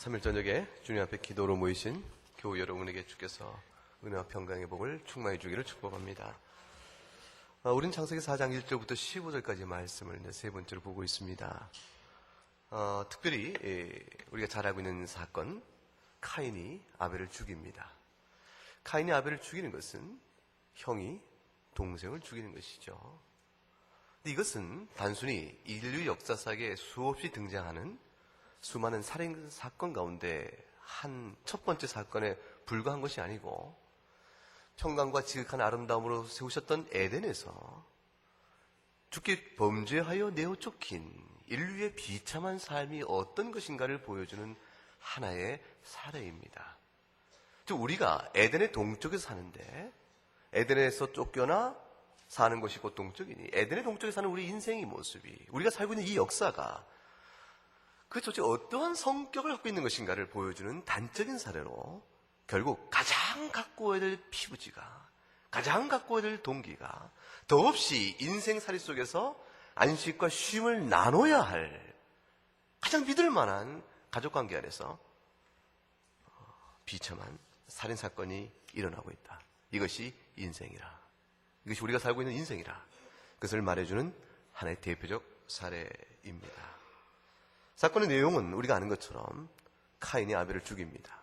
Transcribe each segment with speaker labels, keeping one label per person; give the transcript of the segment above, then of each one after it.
Speaker 1: 3일 저녁에 주님 앞에 기도로 모이신 교우 여러분에게 주께서 은혜와 평강의 복을 충만해 주기를 축복합니다. 우린 창세기 4장 1절부터 15절까지 말씀을 세 번째로 보고 있습니다. 특별히 우리가 잘 알고 있는 사건, 카인이 아벨을 죽입니다. 카인이 아벨을 죽이는 것은 형이 동생을 죽이는 것이죠. 이것은 단순히 인류 역사상에 수없이 등장하는 수많은 살인 사건 가운데 한 첫 번째 사건에 불과한 것이 아니고 평강과 지극한 아름다움으로 세우셨던 에덴에서 주께 범죄하여 내어 쫓긴 인류의 비참한 삶이 어떤 것인가를 보여주는 하나의 사례입니다. 즉 우리가 에덴의 동쪽에서 사는데 에덴에서 쫓겨나 사는 것이 곧 동쪽이니 에덴의 동쪽에 사는 우리 인생의 모습이 우리가 살고 있는 이 역사가 그 도대체 어떠한 성격을 갖고 있는 것인가를 보여주는 단적인 사례로 결국 가장 가꾸어야 될 피부지가, 가장 가꾸어야 될 동기가 더없이 인생살이 속에서 안식과 쉼을 나눠야 할 가장 믿을 만한 가족관계 안에서 비참한 살인사건이 일어나고 있다. 이것이 인생이라. 이것이 우리가 살고 있는 인생이라. 그것을 말해주는 하나의 대표적 사례입니다. 사건의 내용은 우리가 아는 것처럼 카인이 아벨을 죽입니다.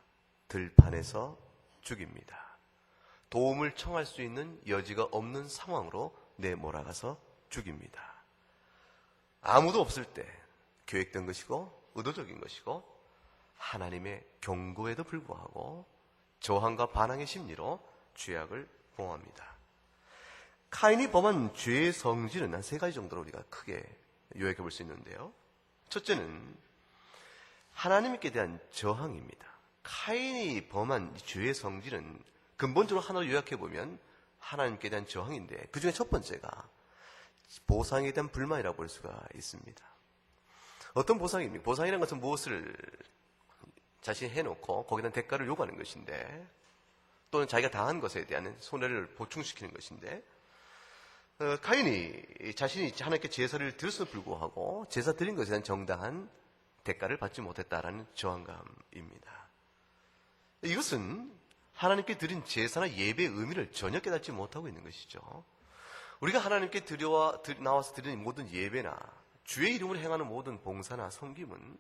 Speaker 1: 들판에서 죽입니다. 도움을 청할 수 있는 여지가 없는 상황으로 내몰아가서 죽입니다. 아무도 없을 때 계획된 것이고 의도적인 것이고 하나님의 경고에도 불구하고 저항과 반항의 심리로 죄악을 봉합니다. 카인이 범한 죄의 성질은 한 세 가지 정도로 우리가 크게 요약해 볼 수 있는데요. 첫째는 하나님께 대한 저항입니다. 카인이 범한 죄의 성질은 근본적으로 하나로 요약해보면 하나님께 대한 저항인데 그 중에 첫 번째가 보상에 대한 불만이라고 볼 수가 있습니다. 어떤 보상입니까? 보상이라는 것은 무엇을 자신이 해놓고 거기에 대한 대가를 요구하는 것인데 또는 자기가 당한 것에 대한 손해를 보충시키는 것인데 카인이 자신이 하나님께 제사를 드렸음에도 불구하고 제사 드린 것에 대한 정당한 대가를 받지 못했다라는 저항감입니다. 이것은 하나님께 드린 제사나 예배의 의미를 전혀 깨닫지 못하고 있는 것이죠. 우리가 하나님께 나와서 드리는 모든 예배나 주의 이름으로 행하는 모든 봉사나 섬김은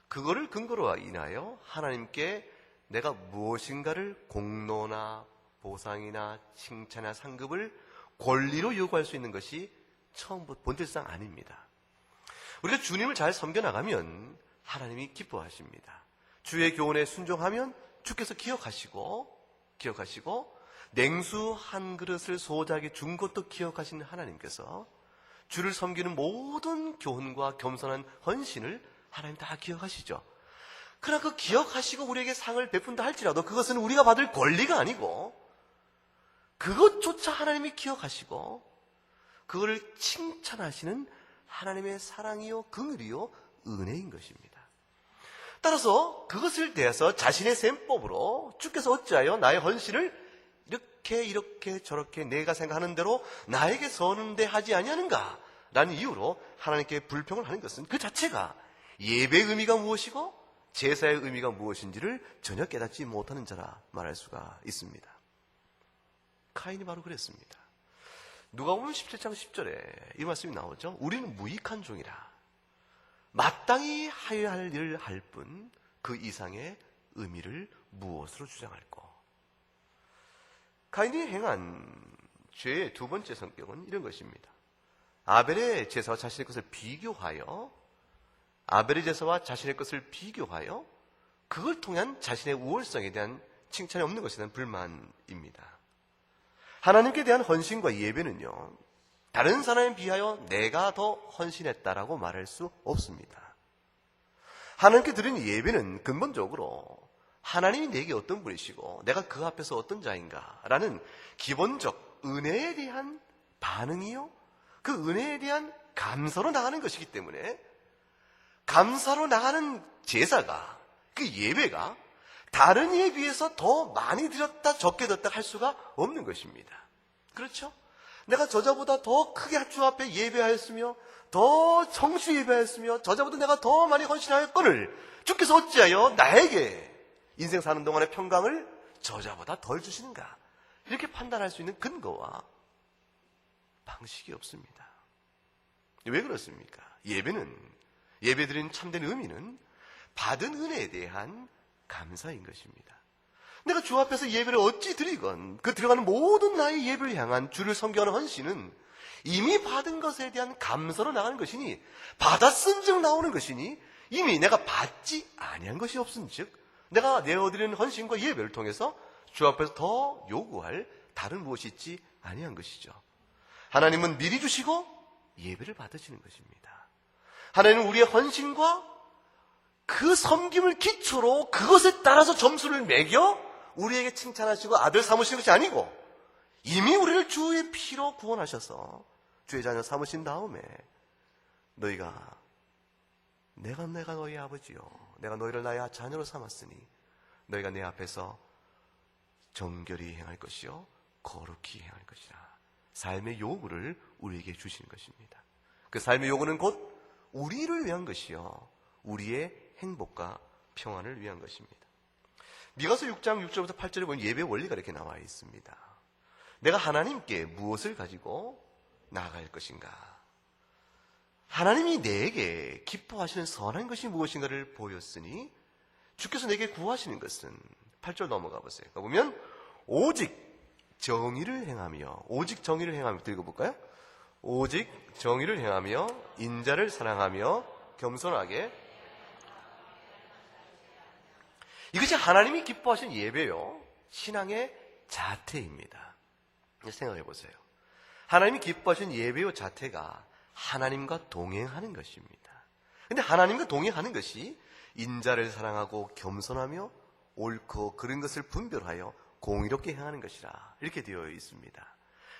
Speaker 1: 그거를 근거로 인하여 하나님께 내가 무엇인가를 공로나 보상이나 칭찬이나 상급을 권리로 요구할 수 있는 것이 처음부터 본질상 아닙니다. 우리가 주님을 잘 섬겨나가면 하나님이 기뻐하십니다. 주의 교훈에 순종하면 주께서 기억하시고 냉수 한 그릇을 소자에게 준 것도 기억하시는 하나님께서 주를 섬기는 모든 교훈과 겸손한 헌신을 하나님 다 기억하시죠. 그러나 그 기억하시고 우리에게 상을 베푼다 할지라도 그것은 우리가 받을 권리가 아니고 그것조차 하나님이 기억하시고 그거를 칭찬하시는 하나님의 사랑이요 긍휼이요 은혜인 것입니다. 따라서 그것을 대해서 자신의 셈법으로 주께서 어찌하여 나의 헌신을 이렇게 저렇게 내가 생각하는 대로 나에게 서는데 하지 아니하는가 라는 이유로 하나님께 불평을 하는 것은 그 자체가 예배의 의미가 무엇이고 제사의 의미가 무엇인지를 전혀 깨닫지 못하는 자라 말할 수가 있습니다. 카인이 바로 그랬습니다. 누가복음 17장 10절에 이 말씀이 나오죠. 우리는 무익한 종이라. 마땅히 하여야 할 일을 할 뿐 그 이상의 의미를 무엇으로 주장할꼬. 카인이 행한 죄의 두 번째 성격은 이런 것입니다. 아벨의 제사와 자신의 것을 비교하여 그걸 통한 자신의 우월성에 대한 칭찬이 없는 것에 대한 불만입니다. 하나님께 대한 헌신과 예배는요, 다른 사람에 비하여 내가 더 헌신했다라고 말할 수 없습니다. 하나님께 드리는 예배는 근본적으로 하나님이 내게 어떤 분이시고 내가 그 앞에서 어떤 자인가라는 기본적 은혜에 대한 반응이요, 그 은혜에 대한 감사로 나가는 것이기 때문에 감사로 나가는 제사가, 그 예배가 다른 이에 비해서 더 많이 드렸다 적게 드렸다 할 수가 없는 것입니다. 그렇죠? 내가 저자보다 더 크게 주 앞에 예배하였으며 더 정시 예배하였으며 저자보다 내가 더 많이 헌신하였거늘 주께서 어찌하여 나에게 인생 사는 동안의 평강을 저자보다 덜 주시는가? 이렇게 판단할 수 있는 근거와 방식이 없습니다. 왜 그렇습니까? 예배드리는 참된 의미는 받은 은혜에 대한 감사인 것입니다. 내가 주 앞에서 예배를 어찌 드리건 그 들어가는 모든 나의 예배를 향한 주를 섬겨하는 헌신은 이미 받은 것에 대한 감사로 나가는 것이니 받았은즉 나오는 것이니 이미 내가 받지 아니한 것이 없은즉 내가 내어드리는 헌신과 예배를 통해서 주 앞에서 더 요구할 다른 무엇이 있지 아니한 것이죠. 하나님은 미리 주시고 예배를 받으시는 것입니다. 하나님은 우리의 헌신과 그 섬김을 기초로 그것에 따라서 점수를 매겨 우리에게 칭찬하시고 아들 삼으신 것이 아니고 이미 우리를 주의 피로 구원하셔서 주의 자녀 삼으신 다음에 너희가 내가 너희 아버지요 내가 너희를 나의 자녀로 삼았으니 너희가 내 앞에서 정결히 행할 것이요 거룩히 행할 것이라. 삶의 요구를 우리에게 주시는 것입니다. 그 삶의 요구는 곧 우리를 위한 것이요 우리의 행복과 평안을 위한 것입니다. 미가서 6장 6절부터 8절에 보면 예배 원리가 이렇게 나와 있습니다. 내가 하나님께 무엇을 가지고 나아갈 것인가? 하나님이 내게 기뻐하시는 선한 것이 무엇인가를 보였으니 주께서 내게 구하시는 것은 8절 넘어가 보세요. 보면 오직 정의를 행하며 읽어볼까요? 오직 정의를 행하며 인자를 사랑하며 겸손하게 이것이 하나님이 기뻐하시는 예배요 신앙의 자태입니다. 생각해 보세요. 하나님이 기뻐하시는 예배요 자태가 하나님과 동행하는 것입니다. 그런데 하나님과 동행하는 것이 인자를 사랑하고 겸손하며 옳고 그른 것을 분별하여 공의롭게 행하는 것이라 이렇게 되어 있습니다.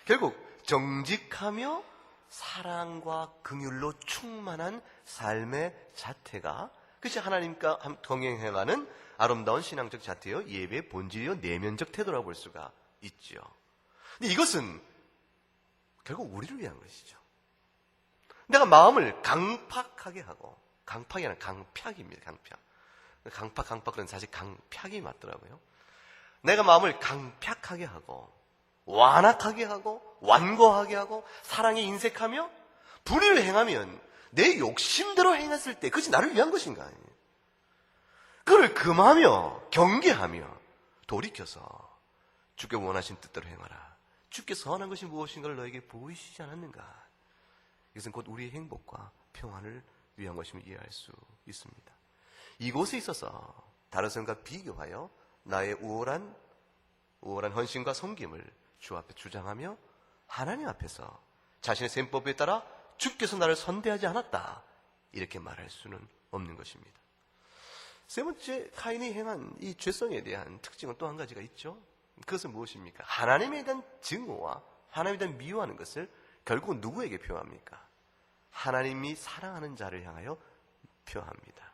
Speaker 1: 결국 정직하며 사랑과 긍휼로 충만한 삶의 자태가 그것이 하나님과 동행해가는 아름다운 신앙적 자태요 예배의 본질이요 내면적 태도라고 볼 수가 있죠. 근데 이것은 결국 우리를 위한 것이죠. 내가 마음을 강팍하게 하고 강팍이 아니라 강팍입니다. 강팍은 사실 강팍이 맞더라고요. 내가 마음을 강팍하게 하고 완악하게 하고 완고하게 하고 사랑에 인색하며 불의를 행하면 내 욕심대로 행했을 때 그것이 나를 위한 것인가 아니에요. 그걸 금하며 경계하며 돌이켜서 주께 원하신 뜻대로 행하라. 주께 선한 것이 무엇인가를 너에게 보이시지 않았는가. 이것은 곧 우리의 행복과 평안을 위한 것임을 이해할 수 있습니다. 이곳에 있어서 다른 사람과 비교하여 나의 우월한 헌신과 섬김을 주 앞에 주장하며 하나님 앞에서 자신의 셈법에 따라 주께서 나를 선대하지 않았다 이렇게 말할 수는 없는 것입니다. 세 번째 카인이 행한 이 죄성에 대한 특징은 또 한 가지가 있죠. 그것은 무엇입니까? 하나님에 대한 증오와 하나님에 대한 미워하는 것을 결국은 누구에게 표합니까? 하나님이 사랑하는 자를 향하여 표합니다.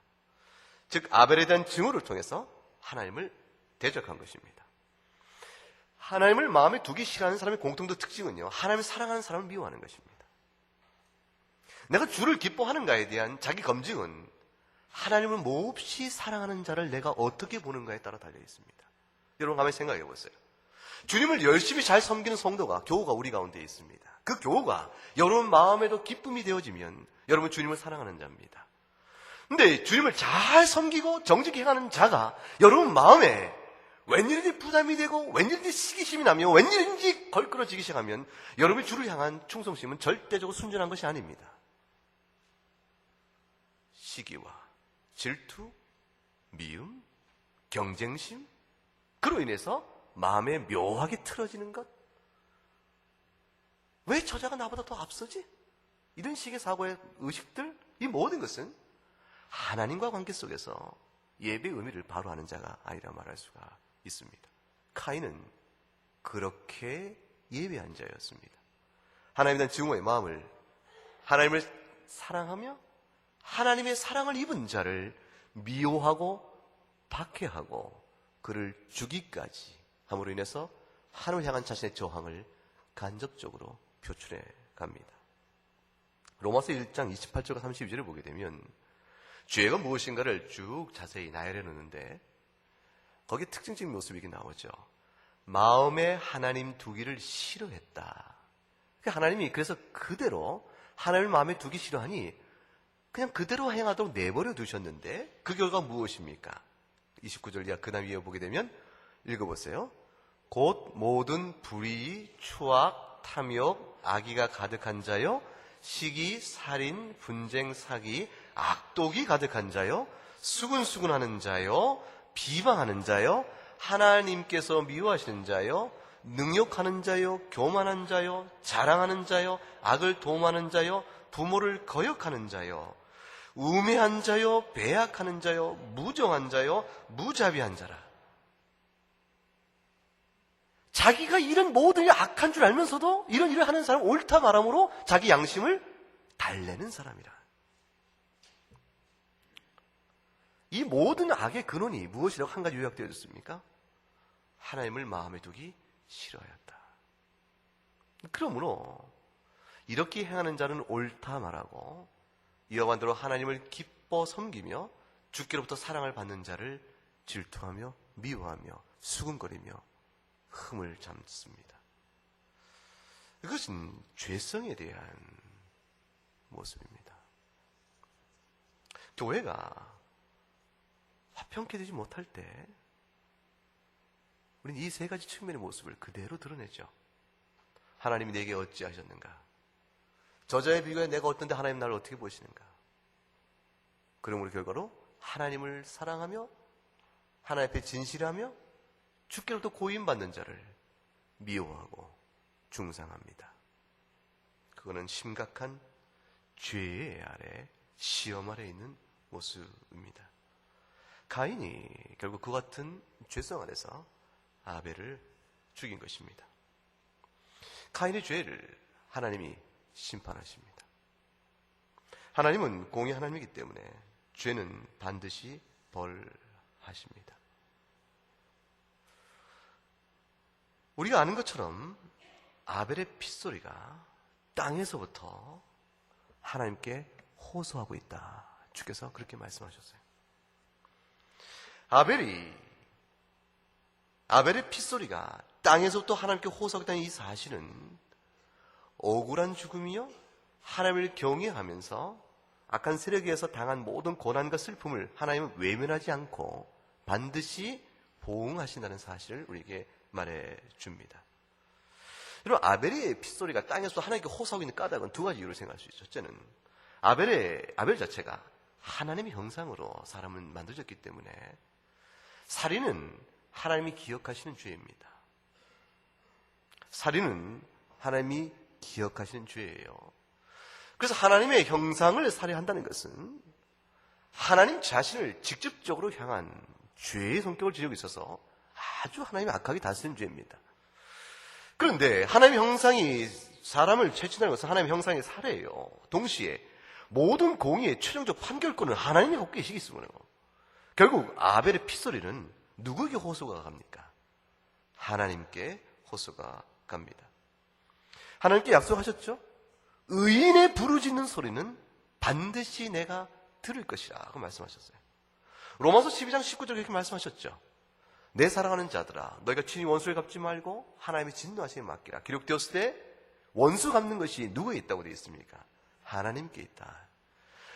Speaker 1: 즉 아벨에 대한 증오를 통해서 하나님을 대적한 것입니다. 하나님을 마음에 두기 싫어하는 사람의 공통된 특징은요, 하나님을 사랑하는 사람을 미워하는 것입니다. 내가 주를 기뻐하는가에 대한 자기 검증은 하나님을 몹시 사랑하는 자를 내가 어떻게 보는가에 따라 달려 있습니다. 여러분 가만히 생각해 보세요. 주님을 열심히 잘 섬기는 성도가, 교우가 우리 가운데 있습니다. 그 교우가 여러분 마음에도 기쁨이 되어지면 여러분 주님을 사랑하는 자입니다. 근데 주님을 잘 섬기고 정직히 행하는 자가 여러분 마음에 웬일인지 부담이 되고 웬일인지 시기심이 나며 웬일인지 걸끄러지기 시작하면 여러분이 주를 향한 충성심은 절대적으로 순전한 것이 아닙니다. 시기와 질투, 미움, 경쟁심, 그로 인해서 마음에 묘하게 틀어지는 것. 왜 저자가 나보다 더 앞서지? 이런 식의 사고의 의식들, 이 모든 것은 하나님과 관계 속에서 예배의 의미를 바로 아는 자가 아니라 말할 수가 있습니다. 카인은 그렇게 예배한 자였습니다. 하나님에 대한 증오의 마음을, 하나님을 사랑하며 하나님의 사랑을 입은 자를 미워하고 박해하고 그를 죽이기까지 함으로 인해서 하나님을 향한 자신의 저항을 간접적으로 표출해 갑니다. 로마서 1장 28절과 32절을 보게 되면 죄가 무엇인가를 쭉 자세히 나열해 놓는데 거기에 특징적인 모습이 나오죠. 마음에 하나님 두기를 싫어했다. 하나님이 그래서 그대로 하나님을 마음에 두기 싫어하니 그냥 그대로 행하도록 내버려 두셨는데 그 결과 무엇입니까? 29절 이하 그 다음 위에 보게 되면 읽어보세요. 곧 모든 불의, 추악, 탐욕, 악의가 가득한 자요, 시기, 살인, 분쟁, 사기, 악독이 가득한 자요, 수근수근하는 자요, 비방하는 자요, 하나님께서 미워하시는 자요, 능욕하는 자요, 교만한 자요, 자랑하는 자요, 악을 도모하는 자요, 부모를 거역하는 자요, 우매한 자요, 배약하는 자요, 무정한 자요, 무자비한 자라. 자기가 이런 모든 일 악한 줄 알면서도 이런 일을 하는 사람 옳다 말함으로 자기 양심을 달래는 사람이라. 이 모든 악의 근원이 무엇이라고 한 가지 요약되어 있습니까? 하나님을 마음에 두기 싫어하였다. 그러므로 이렇게 행하는 자는 옳다 말하고 이와 반대로 하나님을 기뻐 섬기며 주께로부터 사랑을 받는 자를 질투하며 미워하며 수근거리며 흠을 잡습니다. 이것은 죄성에 대한 모습입니다. 교회가 화평케 되지 못할 때 우리는 이 세 가지 측면의 모습을 그대로 드러내죠. 하나님이 내게 어찌하셨는가? 저자의 비교에 내가 어떤데 하나님 나를 어떻게 보시는가? 그러므로 결과로 하나님을 사랑하며 하나님 앞에 진실하며 주께로부터 고임받는 자를 미워하고 중상합니다. 그거는 심각한 죄의 아래, 시험 아래 있는 모습입니다. 가인이 결국 그 같은 죄성 아래서 아벨을 죽인 것입니다. 가인의 죄를 하나님이 심판하십니다. 하나님은 공의 하나님이기 때문에 죄는 반드시 벌하십니다. 우리가 아는 것처럼 아벨의 핏소리가 땅에서부터 하나님께 호소하고 있다. 주께서 그렇게 말씀하셨어요. 아벨의 핏소리가 땅에서부터 하나님께 호소하겠다는 이 사실은 억울한 죽음이요, 하나님을 경외하면서 악한 세력에 의해서 당한 모든 고난과 슬픔을 하나님은 외면하지 않고 반드시 보응하신다는 사실을 우리에게 말해줍니다. 여러분, 아벨의 핏소리가 땅에서 하나님께 호소하고 있는 까닭은 두 가지 이유로 생각할 수 있죠. 첫째는 아벨 자체가 하나님의 형상으로 사람은 만들어졌기 때문에 살인은 하나님이 기억하시는 죄입니다. 살인은 하나님이 기억하시는 죄예요. 그래서 하나님의 형상을 살해한다는 것은 하나님 자신을 직접적으로 향한 죄의 성격을 지니고 있어서 아주 하나님이 악하게 다스리는 죄입니다. 그런데 하나님의 형상이 사람을 채친다는 것은 하나님의 형상의 살해예요. 동시에 모든 공의의 최종적 판결권은 하나님이 갖고 계시기 때문에 결국 아벨의 핏소리는 누구에게 호소가 갑니까? 하나님께 호소가 갑니다. 하나님께 약속하셨죠? 의인의 부르짖는 소리는 반드시 내가 들을 것이라고 말씀하셨어요. 로마서 12장 19절 그렇게 말씀하셨죠. 내 사랑하는 자들아, 너희가 친히 원수를 갚지 말고 하나님의 진노하심에 맡기라. 기록되었을 때 원수 갚는 것이 누구에 있다고 되어 있습니까? 하나님께 있다.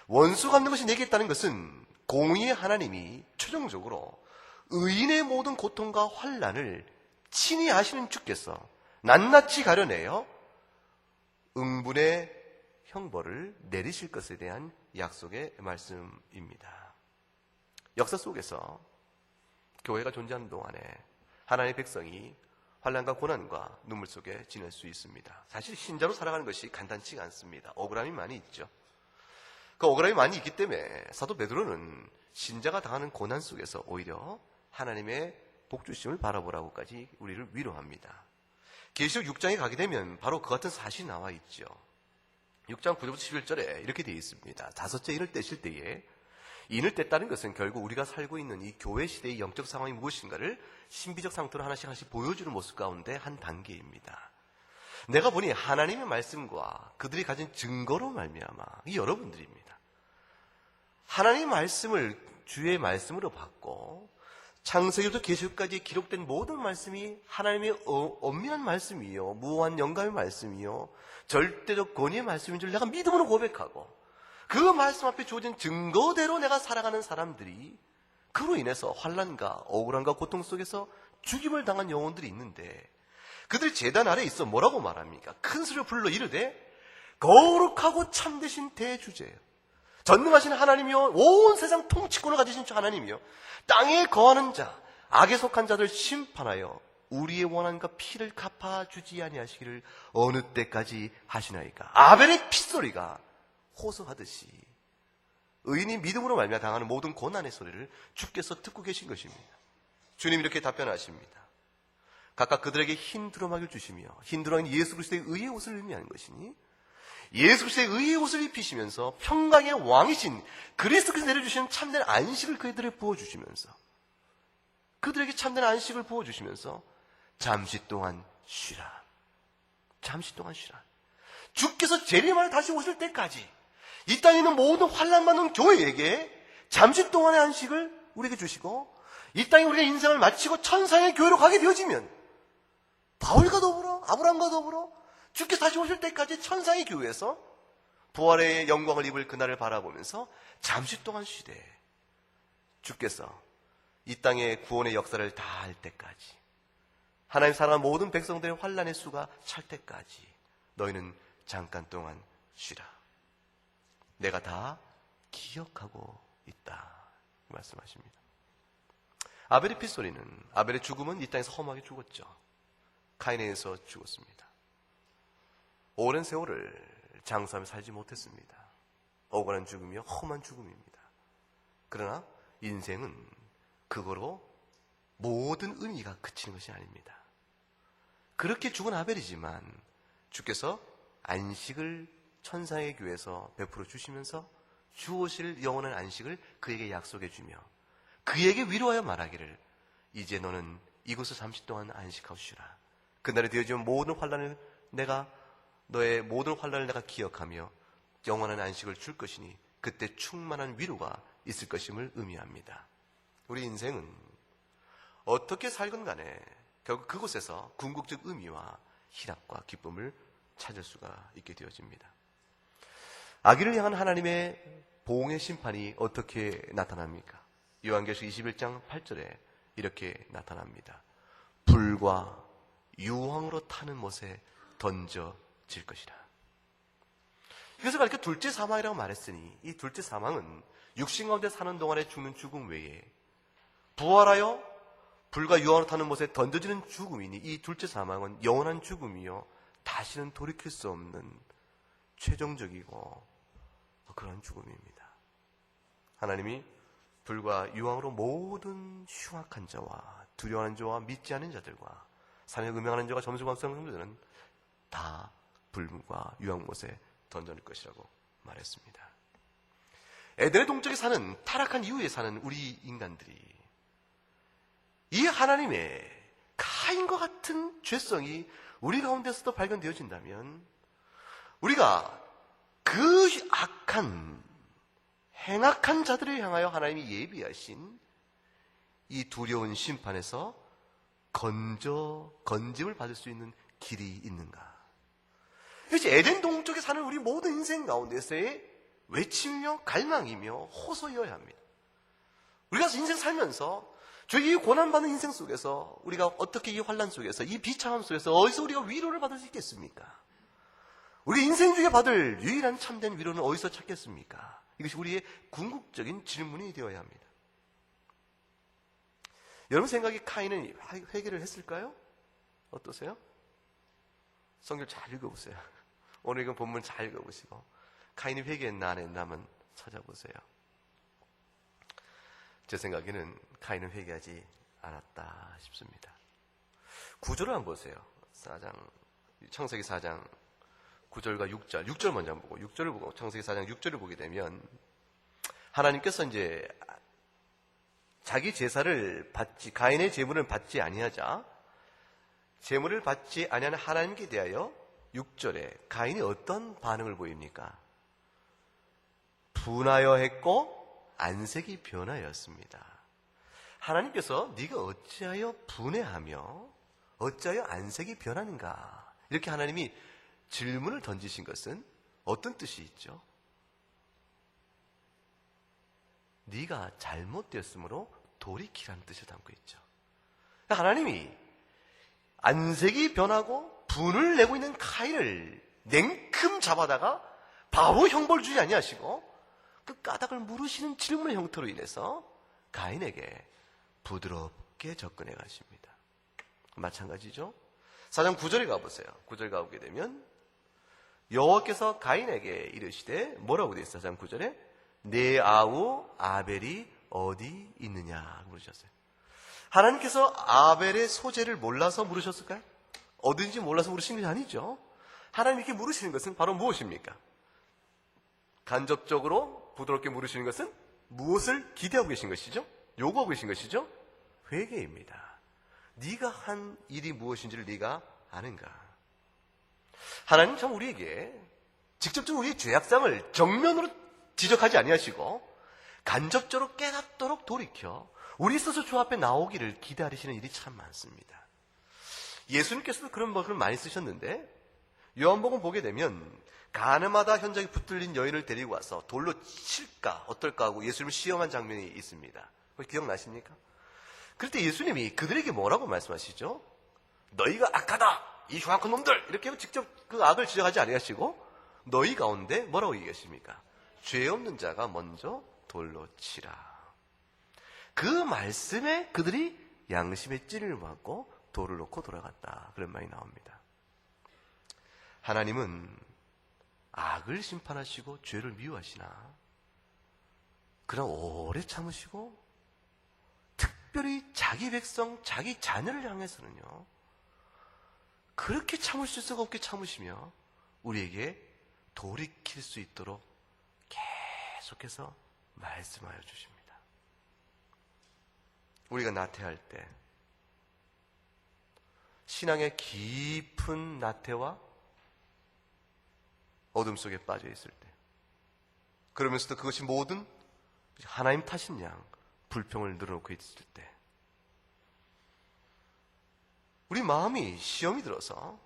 Speaker 1: 원수 갚는 것이 내게 있다는 것은 공의의 하나님이 최종적으로 의인의 모든 고통과 환난을 친히 아시는 주께서 낱낱이 가려내어 응분의 형벌을 내리실 것에 대한 약속의 말씀입니다. 역사 속에서 교회가 존재하는 동안에 하나님의 백성이 환난과 고난과 눈물 속에 지낼 수 있습니다. 사실 신자로 살아가는 것이 간단치가 않습니다. 억울함이 많이 있죠. 그 억울함이 많이 있기 때문에 사도 베드로는 신자가 당하는 고난 속에서 오히려 하나님의 복주심을 바라보라고까지 우리를 위로합니다. 계시록 6장에 가게 되면 바로 그 같은 사실이 나와 있죠. 6장 9절부터 11절에 이렇게 되어 있습니다. 다섯째 인을 떼실 때에, 인을 뗐다는 것은 결국 우리가 살고 있는 이 교회 시대의 영적 상황이 무엇인가를 신비적 상태로 하나씩 보여주는 모습 가운데 한 단계입니다. 내가 보니 하나님의 말씀과 그들이 가진 증거로 말미암아 이 여러분들입니다. 하나님의 말씀을 주의 말씀으로 받고 창세기부터 계시록까지 기록된 모든 말씀이 하나님의 엄밀한 말씀이요, 무한 영감의 말씀이요, 절대적 권위의 말씀인 줄 내가 믿음으로 고백하고 그 말씀 앞에 주어진 증거대로 내가 살아가는 사람들이 그로 인해서 환난과 억울함과 고통 속에서 죽임을 당한 영혼들이 있는데 그들이 제단 아래에 있어 뭐라고 말합니까? 큰 소리로 불러 이르되 거룩하고 참되신 대주제예요. 전능하신 하나님이요, 온 세상 통치권을 가지신 하나님이요, 땅에 거하는 자, 악에 속한 자들 심판하여 우리의 원한과 피를 갚아주지 아니하시기를 어느 때까지 하시나이까. 아벨의 핏소리가 호소하듯이 의인이 믿음으로 말미암아 당하는 모든 고난의 소리를 주께서 듣고 계신 것입니다. 주님 이렇게 답변하십니다. 각각 그들에게 흰 두루마기를 주시며, 흰 두루마기는 예수 그리스도의 의의 옷을 의미하는 것이니 예수 그리스도의 의의 옷을 입히시면서 평강의 왕이신 그리스도께서 내려주시는 참된 안식을 그들에게 부어주시면서, 그들에게 참된 안식을 부어주시면서 잠시 동안 쉬라, 잠시 동안 쉬라. 주께서 재림하여 다시 오실 때까지 이 땅에 있는 모든 환난받는 교회에게 잠시 동안의 안식을 우리에게 주시고, 이 땅에 우리가 인생을 마치고 천상의 교회로 가게 되어지면 바울과 더불어 아브라함과 더불어 주께서 다시 오실 때까지 천상의 교회에서 부활의 영광을 입을 그날을 바라보면서 잠시 동안 쉬되 주께서 이 땅의 구원의 역사를 다 할 때까지, 하나님 사랑하는 모든 백성들의 환난의 수가 찰 때까지 너희는 잠깐 동안 쉬라. 내가 다 기억하고 있다 말씀하십니다. 아벨의 핏소리는, 아벨의 죽음은 이 땅에서 험하게 죽었죠. 카인에 의해서 죽었습니다. 오랜 세월을 장사하며 살지 못했습니다. 억울한 죽음이요, 험한 죽음입니다. 그러나 인생은 그거로 모든 의미가 그치는 것이 아닙니다. 그렇게 죽은 아벨이지만 주께서 안식을 천상의 교회에서 베풀어 주시면서 주오실 영원한 안식을 그에게 약속해 주며 그에게 위로하여 말하기를 이제 너는 이곳을 잠시 동안 안식하고 쉬라. 그날에 되어지면 모든 환난을 너의 모든 환난을 내가 기억하며 영원한 안식을 줄 것이니 그때 충만한 위로가 있을 것임을 의미합니다. 우리 인생은 어떻게 살건 간에 결국 그곳에서 궁극적 의미와 희락과 기쁨을 찾을 수가 있게 되어집니다. 악인을 향한 하나님의 보응의 심판이 어떻게 나타납니까? 요한계시록 21장 8절에 이렇게 나타납니다. 불과 유황으로 타는 못에 던져질 것이라. 이것을 가리켜 둘째 사망이라고 말했으니 이 둘째 사망은 육신 가운데 사는 동안에 죽는 죽음 외에 부활하여 불과 유황으로 타는 못에 던져지는 죽음이니 이 둘째 사망은 영원한 죽음이요 다시는 돌이킬 수 없는 최종적이고 그런 죽음입니다. 하나님이 불과 유황으로 모든 흉악한 자와 두려워하는 자와 믿지 않은 자들과 사명을 음행하는 자가 점수감수하는 자들은 다 불과 유황못에 던져낼 것이라고 말했습니다. 에덴의 동쪽에 사는, 타락한 이후에 사는 우리 인간들이 이 하나님의 카인과 같은 죄성이 우리 가운데서도 발견되어진다면 우리가 그 악한 행악한 자들을 향하여 하나님이 예비하신 이 두려운 심판에서 건짐을 받을 수 있는 길이 있는가? 그래서 에덴 동쪽에 사는 우리 모든 인생 가운데서의 외침이며 갈망이며 호소여야 합니다. 우리가 인생 살면서 이 고난받는 인생 속에서 우리가 어떻게 이 환난 속에서 이 비참함 속에서 어디서 우리가 위로를 받을 수 있겠습니까? 우리 인생 중에 받을 유일한 참된 위로는 어디서 찾겠습니까? 이것이 우리의 궁극적인 질문이 되어야 합니다. 여러분 생각에 카인은 회개를 했을까요? 어떠세요? 성경 잘 읽어보세요. 오늘 이건 본문 잘 읽어보시고 카인이 회개했나 안 했나 한번 찾아보세요. 제 생각에는 카인은 회개하지 않았다 싶습니다. 구절을 한번 보세요. 창세기 4장 9절과 6절 먼저 한번 보고 6절을 보고 창세기 4장 6절을 보게 되면 하나님께서 이제 자기 제사를 받지, 가인의 제물을 받지 아니하자 제물을 받지 아니하는 하나님께 대하여 6절에 가인이 어떤 반응을 보입니까? 분하여 했고 안색이 변하였습니다. 하나님께서 네가 어찌하여 분해하며 어찌하여 안색이 변하는가? 이렇게 하나님이 질문을 던지신 것은 어떤 뜻이 있죠? 네가 잘못되었으므로 돌이키라는 뜻을 담고 있죠. 하나님이 안색이 변하고 분을 내고 있는 카인을 냉큼 잡아다가 바로 형벌 주지 아니하시고 그 까닭을 물으시는 질문의 형태로 인해서 가인에게 부드럽게 접근해 가십니다. 마찬가지죠. 4장 9절에 가보세요. 9절 가보게 되면 여호와께서 가인에게 이르시되 뭐라고 되어 있어요? 4장 9절에 내 아우 아벨이 어디 있느냐 물으셨어요. 하나님께서 아벨의 소재를 몰라서 물으셨을까요? 어딘지 몰라서 물으신 게 아니죠. 하나님께 물으시는 것은 바로 무엇입니까? 간접적으로 부드럽게 물으시는 것은 무엇을 기대하고 계신 것이죠? 요구하고 계신 것이죠? 회개입니다. 네가 한 일이 무엇인지를 네가 아는가? 하나님 참 우리에게 직접적으로 우리의 죄악상을 정면으로 지적하지 아니하시고 간접적으로 깨닫도록 돌이켜 우리 스스로 주 앞에 나오기를 기다리시는 일이 참 많습니다. 예수님께서도 그런 말을 많이 쓰셨는데 요한복음 보게 되면 가늠하다 현장에 붙들린 여인을 데리고 와서 돌로 칠까 어떨까 하고 예수님을 시험한 장면이 있습니다. 기억나십니까? 그럴 때 예수님이 그들에게 뭐라고 말씀하시죠? 너희가 악하다 이 흉악한 놈들 이렇게 직접 그 악을 지적하지 아니하시고 너희 가운데 뭐라고 얘기하십니까? 죄 없는 자가 먼저 돌로 치라. 그 말씀에 그들이 양심의 찔을 받고 돌을 놓고 돌아갔다. 그런 말이 나옵니다. 하나님은 악을 심판하시고 죄를 미워하시나 그러나 오래 참으시고 특별히 자기 백성, 자기 자녀를 향해서는요 그렇게 참을 수가 없게 참으시며 우리에게 돌이킬 수 있도록 계속해서 말씀하여 주십니다. 우리가 나태할 때 신앙의 깊은 나태와 어둠 속에 빠져 있을 때 그러면서도 그것이 모든 하나님 탓인 양 불평을 늘어놓고 있을 때 우리 마음이 시험이 들어서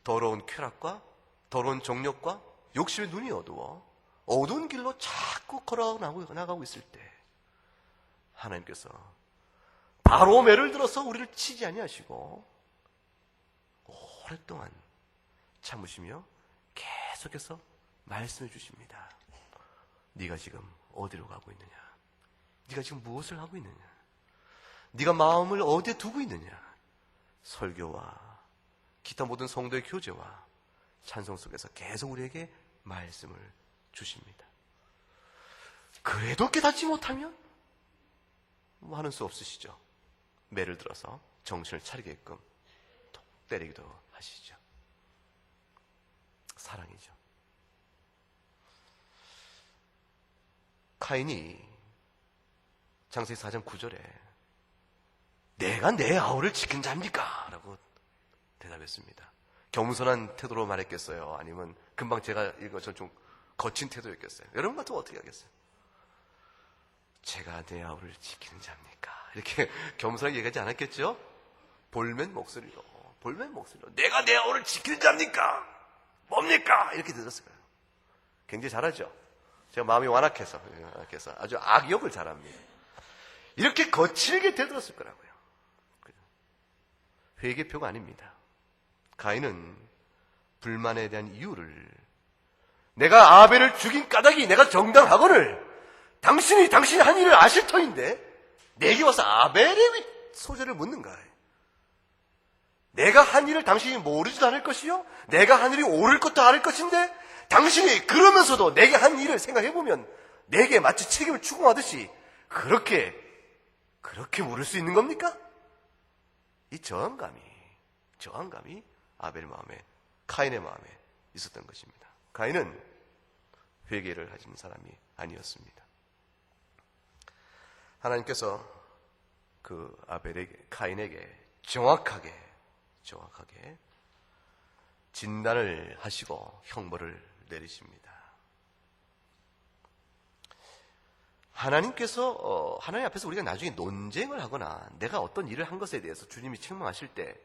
Speaker 1: 더러운 쾌락과 더러운 정욕과 욕심의 눈이 어두워 어두운 길로 자꾸 걸어나가고 있을 때 하나님께서 바로 매를 들어서 우리를 치지 아니하시고 오랫동안 참으시며 계속해서 말씀해 주십니다. 네가 지금 어디로 가고 있느냐? 네가 지금 무엇을 하고 있느냐? 네가 마음을 어디에 두고 있느냐? 설교와 기타 모든 성도의 교제와 찬송 속에서 계속 우리에게 말씀을 주십니다. 그래도 깨닫지 못하면 뭐 하는 수 없으시죠. 매를 들어서 정신을 차리게끔 톡 때리기도 하시죠. 사랑이죠. 카인이 창세기 4장 9절에 내가 내 아우를 지킨 자입니까? 라고 대답했습니다. 겸손한 태도로 말했겠어요? 아니면 금방 제가 읽어서 좀 거친 태도였겠어요? 여러분 같으면 어떻게 하겠어요? 제가 내 아우를 지키는 자입니까? 이렇게 겸손하게 얘기하지 않았겠죠? 볼멘 목소리로 내가 내 아우를 지키는 자입니까? 뭡니까? 이렇게 들었을 거예요. 굉장히 잘하죠? 제가 마음이 완악해서 아주 악역을 잘합니다. 이렇게 거칠게 대들었을 거라고요. 회개표가 아닙니다. 가인은 불만에 대한 이유를 내가 아벨을 죽인 까닭이 내가 정당하거늘 당신이 한 일을 아실 터인데 내게 와서 아벨의 소재를 묻는가? 내가 한 일을 당신이 모르지도 않을 것이요 내가 한 일이 옳을 것도 않을 것인데 당신이 그러면서도 내게 한 일을 생각해보면 내게 마치 책임을 추궁하듯이 그렇게 물을 수 있는 겁니까? 이 저항감이 아벨의 마음에 카인의 마음에 있었던 것입니다. 가인은 회개를 하신 사람이 아니었습니다. 하나님께서 그 카인에게 정확하게 진단을 하시고 형벌을 내리십니다. 하나님께서 하나님 앞에서 우리가 나중에 논쟁을 하거나 내가 어떤 일을 한 것에 대해서 주님이 책망하실 때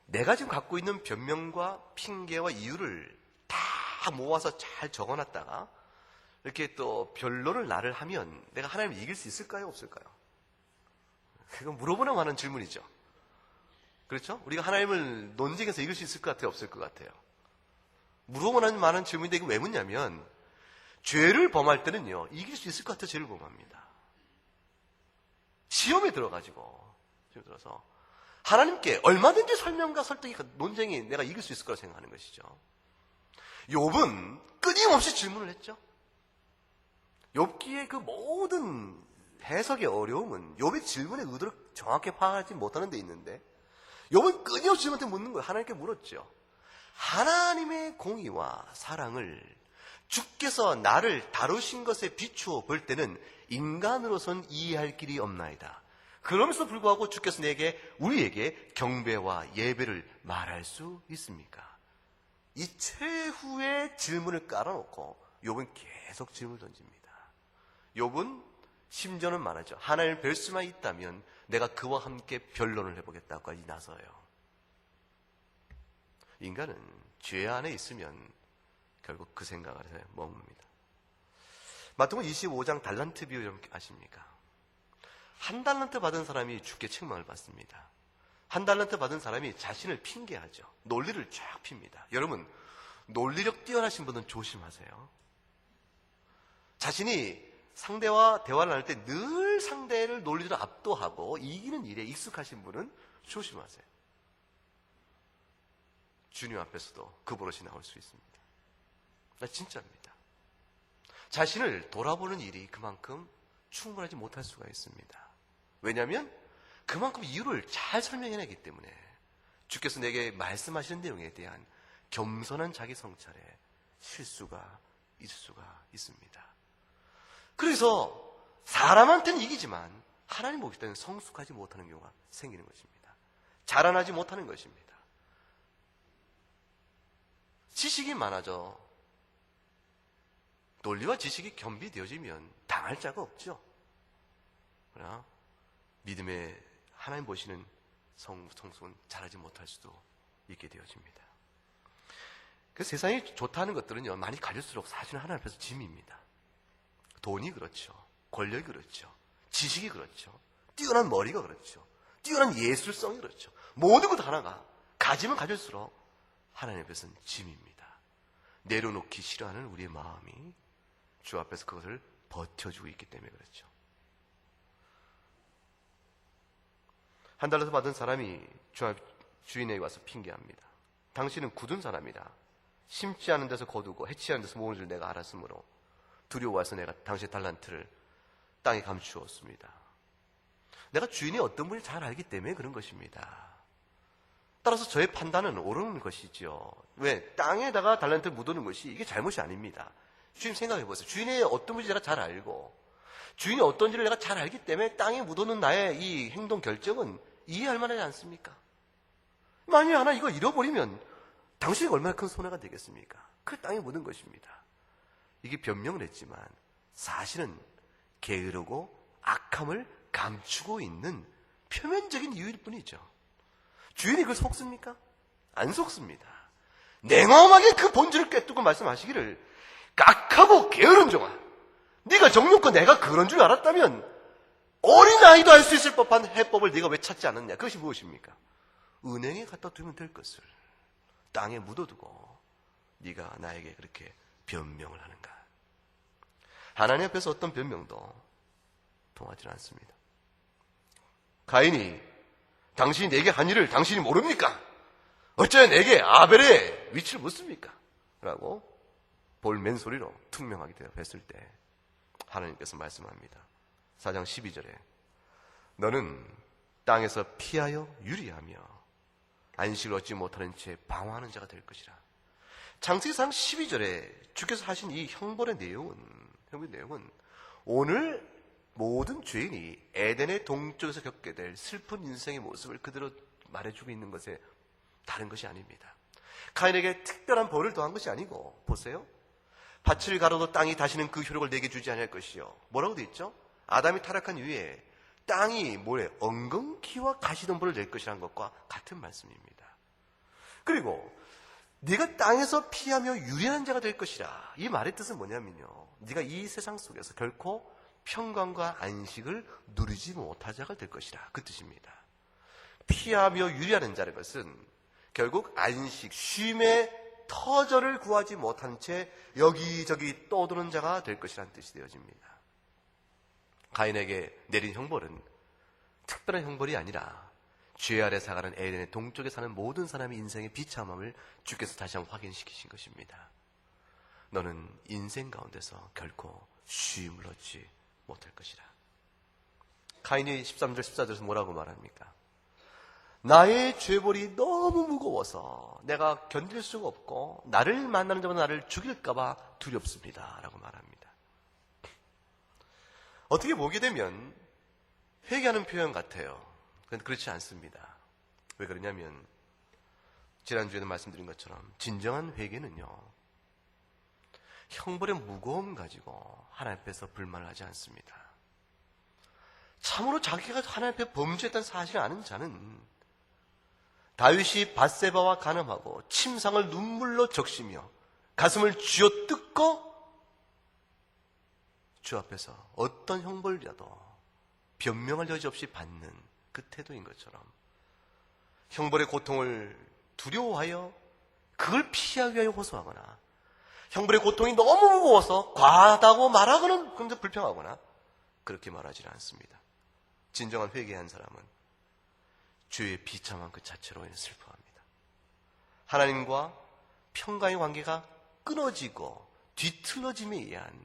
Speaker 1: 내가 지금 갖고 있는 변명과 핑계와 이유를 다 모아서 잘 적어놨다가 이렇게 또 변론을 나를 하면 내가 하나님을 이길 수 있을까요? 없을까요? 그건 물어보나 마는 질문이죠. 그렇죠? 우리가 하나님을 논쟁에서 이길 수 있을 것 같아요? 없을 것 같아요? 물어보나 마는 질문인데 이거 왜 묻냐면 죄를 범할 때는요, 이길 수 있을 것 같아요. 죄를 범합니다. 시험에 들어가지고, 시험에 들어서 하나님께 얼마든지 설명과 설득이 논쟁이 내가 이길 수 있을 거라고 생각하는 것이죠. 욥은 끊임없이 질문을 했죠. 욥기의 그 모든 해석의 어려움은 욥의 질문의 의도를 정확히 파악하지 못하는 데 있는데 욥은 끊임없이 질문한테 묻는 거예요. 하나님께 물었죠. 하나님의 공의와 사랑을 주께서 나를 다루신 것에 비추어 볼 때는 인간으로선 이해할 길이 없나이다. 그러면서 불구하고 주께서 우리에게 경배와 예배를 말할 수 있습니까? 이 최후의 질문을 깔아놓고 욥은 계속 질문을 던집니다. 욥은 심지어는 말하죠. 하나님을 뵐 수만 있다면 내가 그와 함께 변론을 해보겠다고까지 나서요. 인간은 죄 안에 있으면 결국 그 생각 아래서 머뭅니다. 마태복음 25장 달란트 비유 여러분 아십니까? 한 달란트 받은 사람이 주께 책망을 받습니다. 한 달란트 받은 사람이 자신을 핑계하죠. 논리를 쫙 핍니다. 여러분, 논리력 뛰어나신 분은 조심하세요. 자신이 상대와 대화를 나눌 때 늘 상대를 논리로 압도하고 이기는 일에 익숙하신 분은 조심하세요. 주님 앞에서도 그 버릇이 나올 수 있습니다. 진짜입니다. 자신을 돌아보는 일이 그만큼 충분하지 못할 수가 있습니다. 왜냐하면 그만큼 이유를 잘 설명해내기 때문에 주께서 내게 말씀하시는 내용에 대한 겸손한 자기 성찰에 실수가 있을 수가 있습니다. 그래서 사람한테는 이기지만 하나님 보실 때는 성숙하지 못하는 경우가 생기는 것입니다. 자라나지 못하는 것입니다. 지식이 많아져 논리와 지식이 겸비되어지면 당할 자가 없죠. 그러나 믿음의 하나님 보시는 성숙은 자라지 못할 수도 있게 되어집니다. 그 세상이 좋다는 것들은요, 많이 가질수록 사실은 하나님 앞에서 짐입니다. 돈이 그렇죠. 권력이 그렇죠. 지식이 그렇죠. 뛰어난 머리가 그렇죠. 뛰어난 예술성이 그렇죠. 모든 것 하나가 가지면 가질수록 하나님 앞에서는 짐입니다. 내려놓기 싫어하는 우리의 마음이 주 앞에서 그것을 버텨주고 있기 때문에 그렇죠. 한 달러서 받은 사람이 주인에게 와서 핑계합니다. 당신은 굳은 사람이다. 심지 않은 데서 거두고 해치 않은 데서 모으는 줄 내가 알았으므로 두려워해서 내가 당신의 달란트를 땅에 감추었습니다. 내가 주인이 어떤 분인지 잘 알기 때문에 그런 것입니다. 따라서 저의 판단은 옳은 것이죠. 왜? 땅에다가 달란트를 묻어놓은 것이 이게 잘못이 아닙니다. 주인 생각해 보세요. 주인의 어떤 분인지 내가 잘 알고 주인이 어떤지를 내가 잘 알기 때문에 땅에 묻어놓은 나의 이 행동 결정은 이해할 만하지 않습니까? 만약에 하나 이거 잃어버리면 당신이 얼마나 큰 손해가 되겠습니까? 그 땅에 묻은 것입니다. 이게 변명을 했지만 사실은 게으르고 악함을 감추고 있는 표면적인 이유일 뿐이죠. 주인이 그걸 속습니까? 안 속습니다. 냉엄하게 그 본질을 꿰뚫고 말씀하시기를 악하고 게으른 종아, 네가 정욕과 내가 그런 줄 알았다면 어린아이도 알 수 있을 법한 해법을 네가 왜 찾지 않았냐? 그것이 무엇입니까? 은행에 갖다 두면 될 것을 땅에 묻어두고 네가 나에게 그렇게 변명을 하는가? 하나님 앞에서 어떤 변명도 통하지 않습니다. 가인이 당신이 내게 한 일을 당신이 모릅니까? 어쩌면 내게 아벨의 위치를 묻습니까? 라고 볼맨소리로 투명하게 대답했을 때 하나님께서 말씀합니다. 4장 12절에 너는 땅에서 피하여 유리하며 안식을 얻지 못하는 채 방황하는 자가 될 것이라. 창세기상 12절에 주께서 하신 이 형벌의 내용은 오늘 모든 죄인이 에덴의 동쪽에서 겪게 될 슬픈 인생의 모습을 그대로 말해주고 있는 것에 다른 것이 아닙니다. 카인에게 특별한 벌을 더한 것이 아니고, 보세요. 밭을 가로도 땅이 다시는 그 효력을 내게 주지 않을 것이요. 뭐라고 돼 있죠? 아담이 타락한 이후에 땅이 뭐래? 엉겅퀴와 가시덤불을 낼 것이라는 것과 같은 말씀입니다. 그리고 네가 땅에서 피하며 유리한 자가 될 것이라. 이 말의 뜻은 뭐냐면요, 네가 이 세상 속에서 결코 평강과 안식을 누리지 못할 자가 될 것이라, 그 뜻입니다. 피하며 유리하는 자라는 것은 결국 안식, 쉼의 터전을 구하지 못한 채 여기저기 떠도는 자가 될 것이라는 뜻이 되어집니다. 가인에게 내린 형벌은 특별한 형벌이 아니라 죄 아래 살아가는 에덴의 동쪽에 사는 모든 사람의 인생의 비참함을 주께서 다시 한번 확인시키신 것입니다. 너는 인생 가운데서 결코 쉼을 얻지 못할 것이라. 가인이 13절 14절에서 뭐라고 말합니까? 나의 죄벌이 너무 무거워서 내가 견딜 수가 없고 나를 만나는 자마다 나를 죽일까 봐 두렵습니다 라고 말합니다. 어떻게 보게 되면 회개하는 표현 같아요. 그런데 그렇지 않습니다. 왜 그러냐면 지난주에도 말씀드린 것처럼 진정한 회개는요, 형벌의 무거움 가지고 하나님 앞에서 불만을 하지 않습니다. 참으로 자기가 하나님 앞에 범죄했다는 사실을 아는 자는 다윗이 밧세바와 간음하고 침상을 눈물로 적시며 가슴을 쥐어뜯고 주 앞에서 어떤 형벌이라도 변명할 여지 없이 받는 그 태도인 것처럼 형벌의 고통을 두려워하여 그걸 피하기 위하여 호소하거나 형벌의 고통이 너무 무거워서 과하다고 말하고는 굉장히 불평하거나 그렇게 말하지 않습니다. 진정한 회개한 사람은 죄의 비참한 그 자체로 슬퍼합니다. 하나님과 평강의 관계가 끊어지고 뒤틀어짐에 의한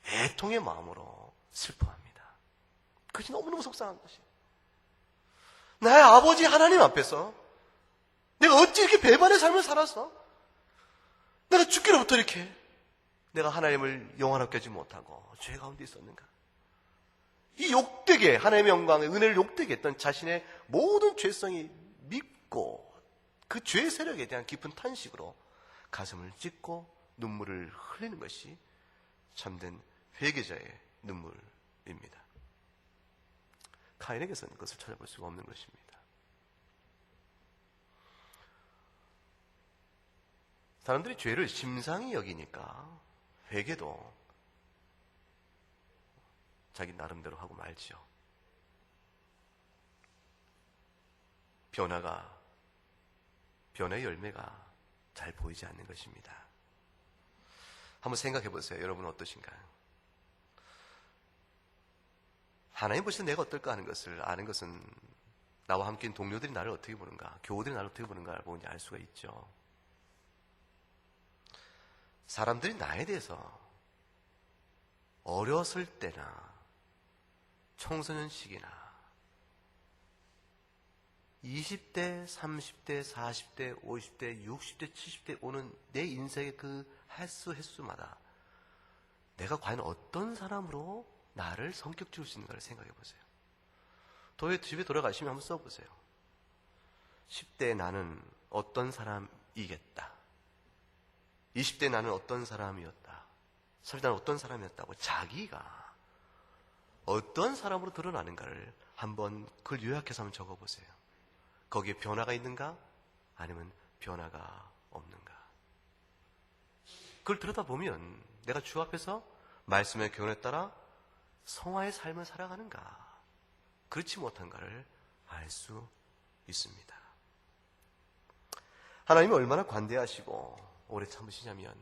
Speaker 1: 애통의 마음으로 슬퍼합니다. 그것이 너무너무 속상한 것이에요. 나의 아버지 하나님 앞에서 내가 어찌 이렇게 배반의 삶을 살았어? 내가 죽기로부터 이렇게 내가 하나님을 영원하게 하지 못하고 죄 가운데 있었는가? 이 욕되게, 하나님의 영광의 은혜를 욕되게 했던 자신의 모든 죄성이 밉고 그 죄의 세력에 대한 깊은 탄식으로 가슴을 찢고 눈물을 흘리는 것이 참된 회개자의 눈물입니다. 가인에게서는 그것을 찾아볼 수가 없는 것입니다. 사람들이 죄를 심상히 여기니까 회개도 자기 나름대로 하고 말지요. 변화의 열매가 잘 보이지 않는 것입니다. 한번 생각해 보세요. 여러분은 어떠신가요? 하나님 보실 때 내가 어떨까 하는 것을 아는 것은 나와 함께인 동료들이 나를 어떻게 보는가, 교우들이 나를 어떻게 보는가를 보니 알 수가 있죠. 사람들이 나에 대해서 어렸을 때나 청소년 시기나 20대, 30대, 40대, 50대, 60대, 70대 오는 내 인생의 그 횟수마다 내가 과연 어떤 사람으로 나를 성격 지을 수 있는가를 생각해 보세요. 도에 집에 돌아가시면 한번 써보세요. 10대 나는 어떤 사람이겠다. 20대 나는 어떤 사람이었다. 30대 나는 어떤 사람이었다고 자기가 어떤 사람으로 드러나는가를 한번 그걸 요약해서 한번 적어보세요. 거기에 변화가 있는가? 아니면 변화가 없는가? 그걸 들여다보면 내가 주 앞에서 말씀의 교훈에 따라 성화의 삶을 살아가는가, 그렇지 못한가를 알 수 있습니다. 하나님이 얼마나 관대하시고 오래 참으시냐면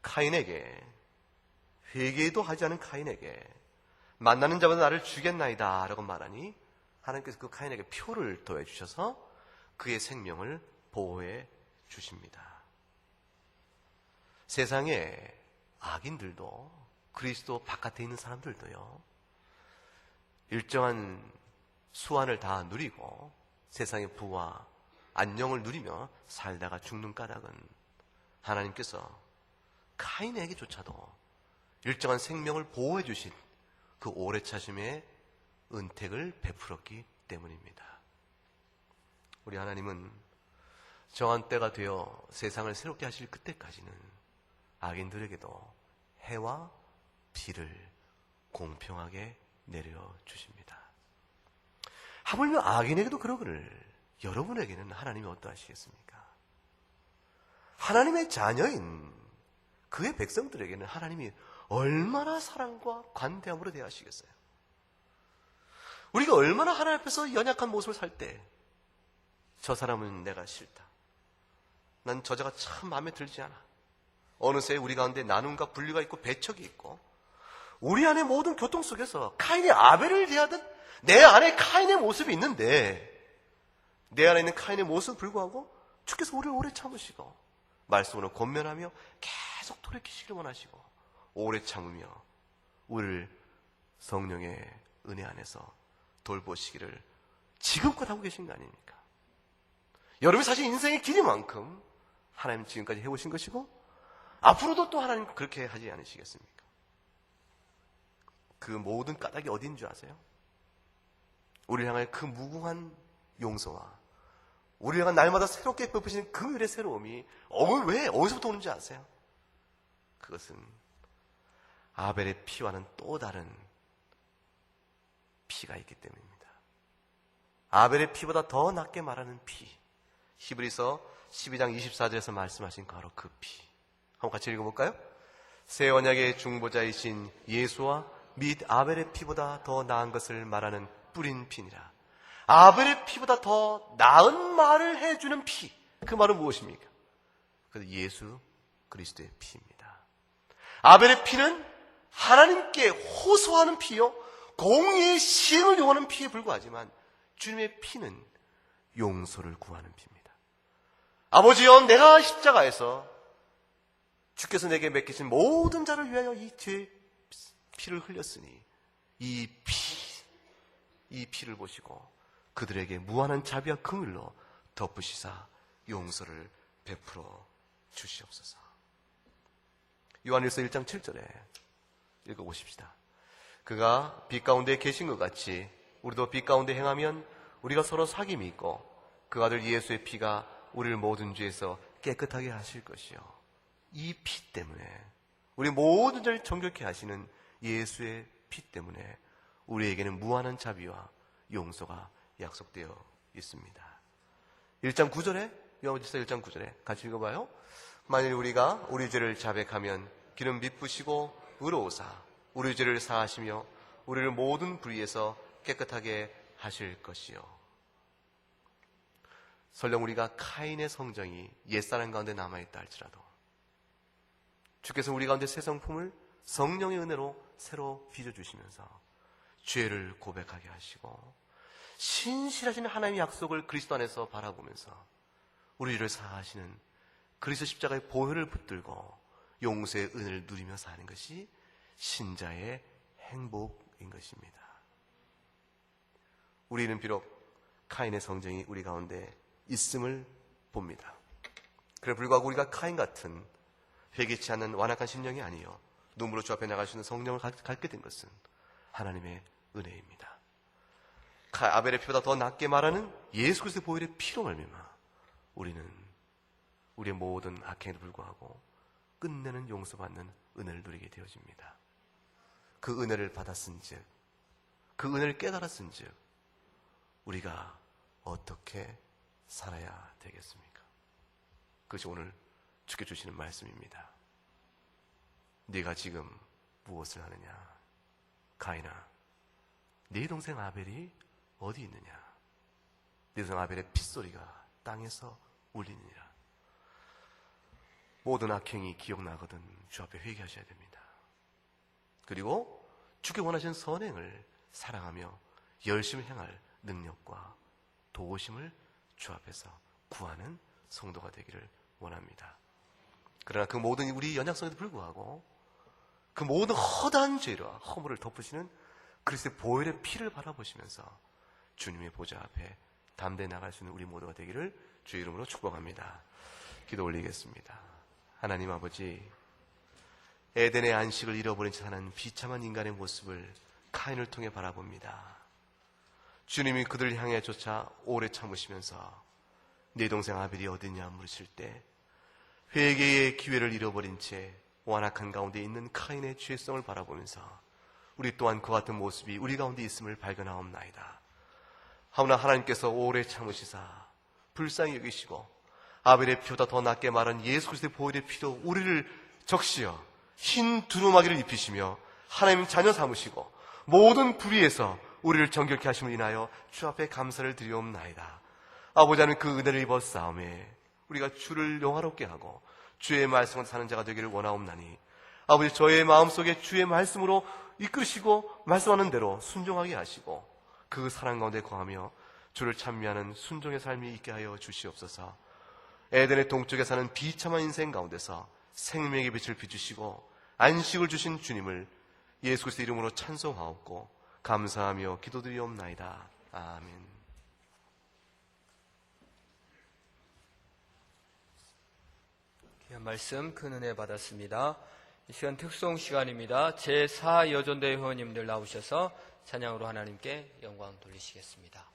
Speaker 1: 카인에게, 회개도 하지 않은 카인에게 만나는 자마다 나를 죽였나이다 라고 말하니 하나님께서 그 카인에게 표를 더해 주셔서 그의 생명을 보호해 주십니다. 세상에 악인들도 그리스도 바깥에 있는 사람들도요, 일정한 수완을 다 누리고 세상의 부와 안녕을 누리며 살다가 죽는 까닭은 하나님께서 카인에게조차도 일정한 생명을 보호해 주신 그 오래 차심의 은택을 베풀었기 때문입니다. 우리 하나님은 정한 때가 되어 세상을 새롭게 하실 그때까지는 악인들에게도 해와 비를 공평하게 내려주십니다. 하물며 악인에게도 그러거늘 여러분에게는 하나님이 어떠하시겠습니까? 하나님의 자녀인 그의 백성들에게는 하나님이 얼마나 사랑과 관대함으로 대하시겠어요? 우리가 얼마나 하나님 앞에서 연약한 모습을 살 때 저 사람은 내가 싫다. 난 저자가 참 마음에 들지 않아. 어느새 우리 가운데 나눔과 분리가 있고 배척이 있고 우리 안에 모든 교통 속에서 카인이 아벨을 대하듯 내 안에 카인의 모습이 있는데 내 안에 있는 카인의 모습을 불구하고 주께서 우리를 오래 참으시고 말씀으로 권면하며 계속 돌이키시기를 원하시고 오래 참으며 우리를 성령의 은혜 안에서 돌보시기를 지금껏 하고 계신 거 아닙니까? 여러분이 사실 인생의 길이만큼 하나님 지금까지 해오신 것이고 앞으로도 또 하나님 그렇게 하지 않으시겠습니까? 그 모든 까닭이 어디인 줄 아세요? 우리를 향한 그 무궁한 용서와 우리를 향한 날마다 새롭게 베푸시는 그 일의 새로움이 왜 어디서부터 오는지 아세요? 그것은 아벨의 피와는 또 다른 피가 있기 때문입니다. 아벨의 피보다 더 낫게 말하는 피. 히브리서 12장 24절에서 말씀하신 바로 그 피. 한번 같이 읽어볼까요? 새 언약의 중보자이신 예수와 및 아벨의 피보다 더 나은 것을 말하는 뿌린 피니라. 아벨의 피보다 더 나은 말을 해주는 피. 그 말은 무엇입니까? 그 예수 그리스도의 피입니다. 아벨의 피는 하나님께 호소하는 피요 공의의 시행을 요하는 피에 불과하지만 주님의 피는 용서를 구하는 피입니다. 아버지여, 내가 십자가에서 주께서 내게 맡기신 모든 자를 위하여 이 죄의 피를 흘렸으니 이 피를 보시고 그들에게 무한한 자비와 긍휼로 덮으시사 용서를 베풀어 주시옵소서. 요한일서 1장 7절에 읽어보십시다. 그가 빛 가운데 계신 것 같이 우리도 빛 가운데 행하면 우리가 서로 사귐이 있고 그 아들 예수의 피가 우리를 모든 죄에서 깨끗하게 하실 것이요. 이 피 때문에 우리 모든 죄를 정결케 하시는 예수의 피 때문에 우리에게는 무한한 자비와 용서가 약속되어 있습니다. 1장 9절에 요한일서 1장 9절에 같이 읽어봐요. 만일 우리가 우리 죄를 자백하면 기름 빚으시고 의로우사 우리 죄를 사하시며 우리를 모든 불의에서 깨끗하게 하실 것이요. 설령 우리가 카인의 성정이 옛사람 가운데 남아있다 할지라도 주께서 우리 가운데 새 성품을 성령의 은혜로 새로 빚어주시면서 죄를 고백하게 하시고 신실하신 하나님의 약속을 그리스도 안에서 바라보면서 우리를 사하시는 그리스도 십자가의 보혈을 붙들고 용서의 은혜를 누리며 사는 것이 신자의 행복인 것입니다. 우리는 비록 카인의 성정이 우리 가운데 있음을 봅니다. 그래 불구하고 우리가 카인 같은 회개치 않는 완악한 심령이 아니요 눈으로 주 앞에 나갈 수 있는 성령을 갖게 된 것은 하나님의 은혜입니다. 아벨의 피보다 더 낫게 말하는 예수 그리스도의 보혈의 피로 말미암아 우리는 우리의 모든 악행에도 불구하고 끝내는 용서받는 은혜를 누리게 되어집니다. 그 은혜를 받았은즉 그 은혜를 깨달았은즉 우리가 어떻게 살아야 되겠습니까? 그것이 오늘 주께 주시는 말씀입니다. 네가 지금 무엇을 하느냐? 가인아, 네 동생 아벨이 어디 있느냐? 네 동생 아벨의 핏소리가 땅에서 울리느니라. 모든 악행이 기억나거든 주 앞에 회개하셔야 됩니다. 그리고 주께 원하시는 선행을 사랑하며 열심히 행할 능력과 도우심을 주 앞에서 구하는 성도가 되기를 원합니다. 그러나 그 모든 우리 연약성에도 불구하고 그 모든 허다한 죄와 허물을 덮으시는 그리스도의 보혈의 피를 바라보시면서 주님의 보좌 앞에 담대히 나갈 수 있는 우리 모두가 되기를 주의 이름으로 축복합니다. 기도 올리겠습니다. 하나님 아버지, 에덴의 안식을 잃어버린 채 사는 비참한 인간의 모습을 카인을 통해 바라봅니다. 주님이 그들을 향해 조차 오래 참으시면서 내 동생 아벨이 어디냐 물으실 때 회개의 기회를 잃어버린 채 완악한 가운데 있는 카인의 죄성을 바라보면서 우리 또한 그와 같은 모습이 우리 가운데 있음을 발견하옵나이다. 하오나 하나님께서 오래 참으시사 불쌍히 여기시고 아벨의 피보다 더 낫게 말한 예수 그리스도의 보혈의 피로 우리를 적시어 흰 두루마기를 입히시며 하나님 자녀 삼으시고 모든 불의에서 우리를 정결케 하심을 인하여 주 앞에 감사를 드리옵나이다. 아버지 하나님, 그 은혜를 입어 싸움에 우리가 주를 영화롭게 하고 주의 말씀을 사는 자가 되기를 원하옵나니 아버지, 저의 마음속에 주의 말씀으로 이끄시고 말씀하는 대로 순종하게 하시고 그 사랑 가운데 거하며 주를 찬미하는 순종의 삶이 있게 하여 주시옵소서. 에덴의 동쪽에 사는 비참한 인생 가운데서 생명의 빛을 비추시고 안식을 주신 주님을 예수 그리스도 이름으로 찬송하옵고 감사하며 기도드리옵나이다. 아멘.
Speaker 2: 귀한 말씀 큰 은혜 받았습니다. 이 시간 특송 시간입니다. 제4여전대 회원님들 나오셔서 찬양으로 하나님께 영광 돌리시겠습니다.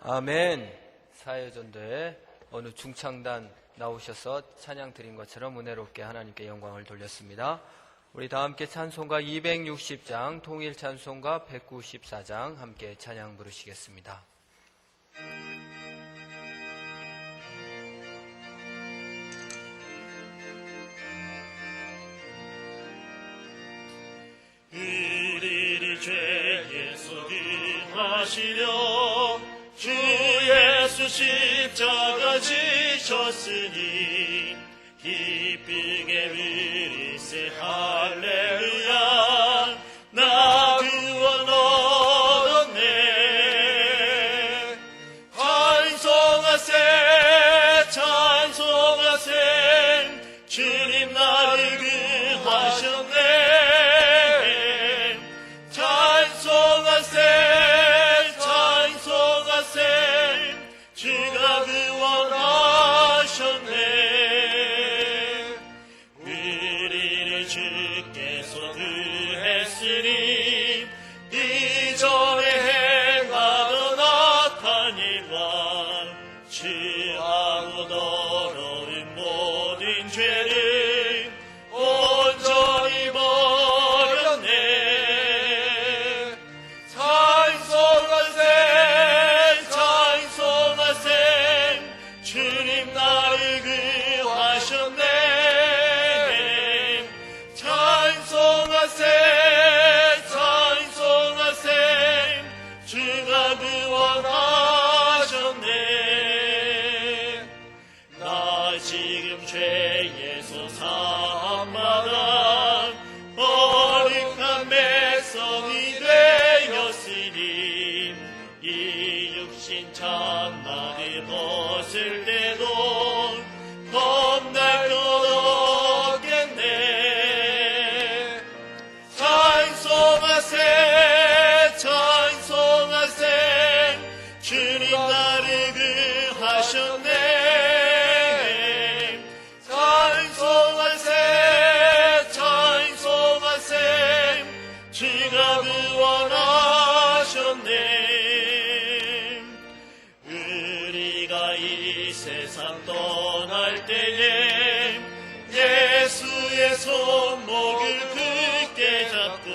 Speaker 2: 아멘. 사회전도에 어느 중창단 나오셔서 찬양 드린 것처럼 은혜롭게 하나님께 영광을 돌렸습니다. 우리 다 함께 찬송가 260장, 통일 찬송가 194장 함께 찬양 부르시겠습니다.
Speaker 3: 우리를 죄의 속임하시려 주 예수 십자가 지셨으니 기쁘게 부르세 할렐루야 나 구원 얻었네. 찬송하세 찬송하세 주님 나를 구하셨네. 찬송하세 찬송하세 주가 구원하셨네. 우리를 주께서 구했으니 이전에 행하던 악한 일과 취하고 더러운 모든 죄를 온전히 버렸네. 찬송하세 찬송하세 주님 나를 구하셨네. 찬송하세 찬송하세 주가 구원하셨네. 나 지금 죄에서 사함받아 거룩한 백성이 되었으니 이 육신 참나를 벗을 때도 겁날 것 없겠네. 찬송하세 찬송하세 주님 나를 구하셨네. 찬송하세 찬송하세 주가 구원하셨네. 우리가 이 세상 떠날 때에 예수의 손목을 굳게 잡고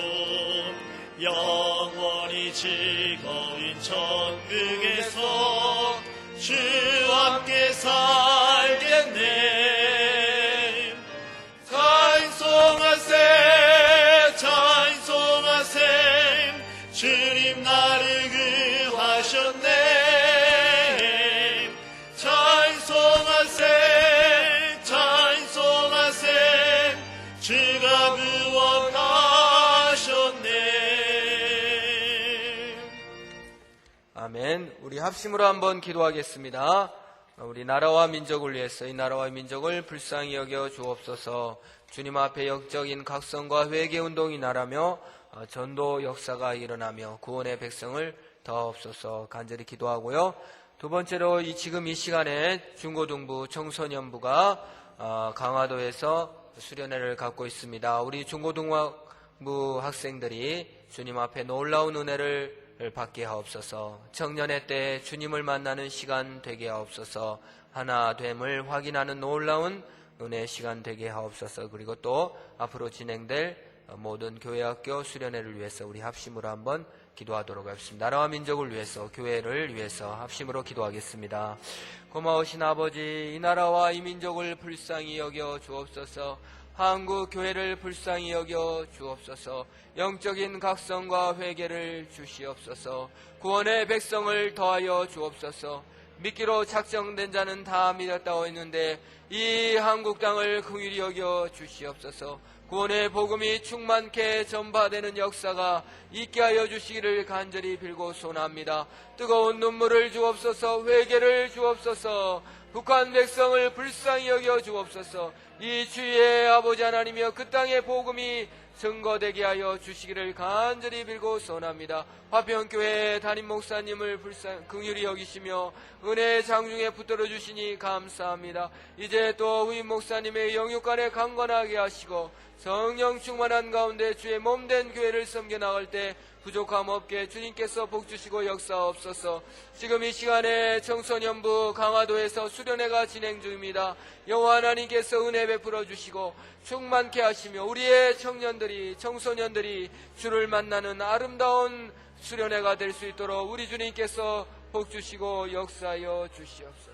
Speaker 3: 영원히 즐거운 천국에서 주와 함께 살겠네. 찬송하세 찬송하세 주님 나를 구하셨네. 찬송하세 찬송하세 주가 구원하셨네.
Speaker 2: 아멘. 우리 합심으로 한번 기도하겠습니다. 우리 나라와 민족을 위해서 이 나라와 민족을 불쌍히 여겨 주옵소서. 주님 앞에 영적인 각성과 회개 운동이 나라며 전도 역사가 일어나며 구원의 백성을 더하옵소서 간절히 기도하고요. 두 번째로 지금 이 시간에 중고등부 청소년부가 강화도에서 수련회를 갖고 있습니다. 우리 중고등부 학생들이 주님 앞에 놀라운 은혜를 받게 하옵소서. 청년의 때 주님을 만나는 시간 되게 하옵소서. 하나됨을 확인하는 놀라운 은혜 시간 되게 하옵소서. 그리고 또 앞으로 진행될 모든 교회학교 수련회를 위해서 우리 합심으로 한번 기도하도록 하겠습니다. 나라와 민족을 위해서, 교회를 위해서 합심으로 기도하겠습니다. 고마우신 아버지, 이 나라와 이 민족을 불쌍히 여겨 주옵소서. 한국 교회를 불쌍히 여겨 주옵소서. 영적인 각성과 회개를 주시옵소서. 구원의 백성을 더하여 주옵소서. 믿기로 작정된 자는 다 믿었다고 했는데 이 한국 땅을 긍휼히 여겨 주시옵소서. 구원의 복음이 충만케 전파되는 역사가 있게 하여 주시기를 간절히 빌고 소원합니다. 뜨거운 눈물을 주옵소서. 회개를 주옵소서. 북한 백성을 불쌍히 여겨 주옵소서. 이 주의 아버지 하나님이여 그 땅의 복음이 증거되게 하여 주시기를 간절히 빌고 소원합니다. 화평교회 담임 목사님을 긍휼히 여기시며 은혜 장중에 붙들어 주시니 감사합니다. 이제 또 후임 목사님의 영육간에 강건하게 하시고 성령 충만한 가운데 주의 몸된 교회를 섬겨 나갈 때 부족함 없게 주님께서 복주시고 역사옵소서. 지금 이 시간에 청소년부 강화도에서 수련회가 진행 중입니다. 여호와 하나님께서 은혜 베풀어 주시고 충만케 하시며 우리의 청소년들이 주를 만나는 아름다운 수련회가 될 수 있도록 우리 주님께서 복주시고 역사하여 주시옵소서.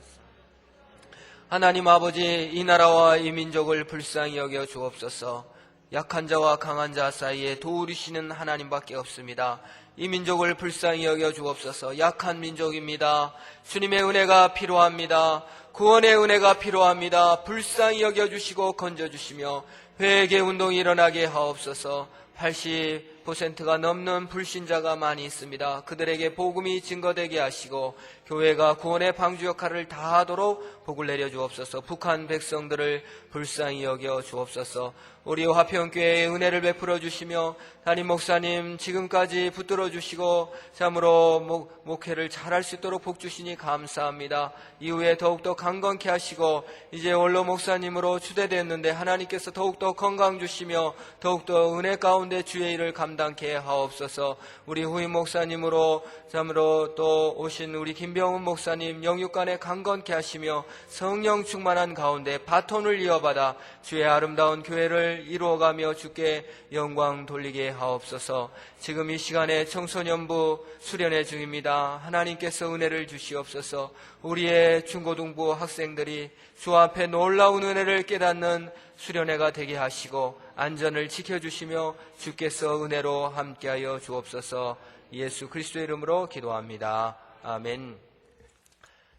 Speaker 2: 하나님 아버지, 이 나라와 이 민족을 불쌍히 여겨 주옵소서. 약한 자와 강한 자 사이에 도우리시는 하나님밖에 없습니다. 이 민족을 불쌍히 여겨 주옵소서. 약한 민족입니다. 주님의 은혜가 필요합니다. 구원의 은혜가 필요합니다. 불쌍히 여겨 주시고 건져 주시며 회개 운동이 일어나게 하옵소서. 80%가 넘는 불신자가 많이 있습니다. 그들에게 복음이 증거되게 하시고 교회가 구원의 방주 역할을 다하도록 복을 내려 주옵소서. 북한 백성들을 불쌍히 여겨 주옵소서. 우리 화평교회에 은혜를 베풀어 주시며 담임 목사님 지금까지 붙들어 주시고 참으로 목회를 잘할 수 있도록 복 주시니 감사합니다. 이후에 더욱더 강건케 하시고 이제 원로 목사님으로 추대됐는데 하나님께서 더욱더 건강 주시며 더욱더 은혜 가운데 주의 일을 감당케 하옵소서. 우리 후임 목사님으로 참으로 또 오신 우리 김병훈 목사님 영육간에 강건케 하시며 성령 충만한 가운데 바톤을 이어받아 주의 아름다운 교회를 이루어가며 주께 영광 돌리게 하옵소서. 지금 이 시간에 청소년부 수련회 중입니다. 하나님께서 은혜를 주시옵소서. 우리의 중고등부 학생들이 주 앞에 놀라운 은혜를 깨닫는 수련회가 되게 하시고 안전을 지켜주시며 주께서 은혜로 함께하여 주옵소서. 예수 그리스도의 이름으로 기도합니다. 아멘.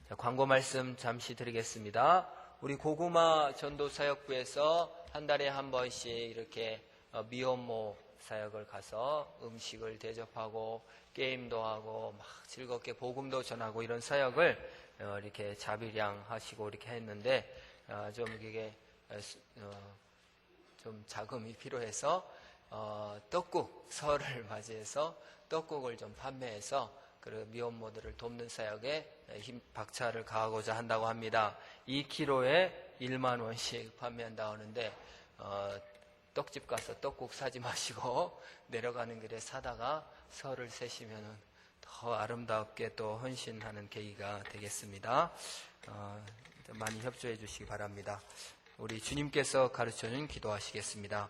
Speaker 2: 자, 광고 말씀 잠시 드리겠습니다. 우리 고구마 전도사역부에서 한 달에 한 번씩 이렇게 미혼모 사역을 가서 음식을 대접하고 게임도 하고 막 즐겁게 복음도 전하고 이런 사역을 이렇게 자비량 하시고 이렇게 했는데 좀 이게 좀 자금이 필요해서 떡국 설을 맞이해서 떡국을 좀 판매해서 그 미혼모들을 돕는 사역에 힘 박차를 가하고자 한다고 합니다. 2kg에 1만 원씩 판매한다고 하는데 떡집 가서 떡국 사지 마시고 내려가는 길에 사다가 설을 세시면은 더 아름답게 또 헌신하는 계기가 되겠습니다. 많이 협조해 주시기 바랍니다. 우리 주님께서 가르쳐준 기도하시겠습니다.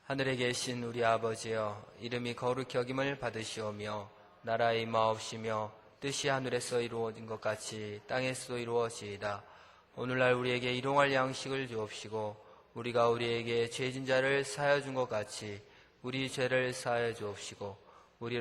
Speaker 2: 하늘에 계신 우리 아버지여, 이름이 거룩히 여김을 받으시오며 나라의 임하옵시며 뜻이 하늘에서 이루어진 것 같이 땅에서도 이루어지이다. 오늘날 우리에게 일용할 양식을 주옵시고 우리가 우리에게 죄진 자를 사하여 준 것 같이 우리 죄를 사하여 주옵시고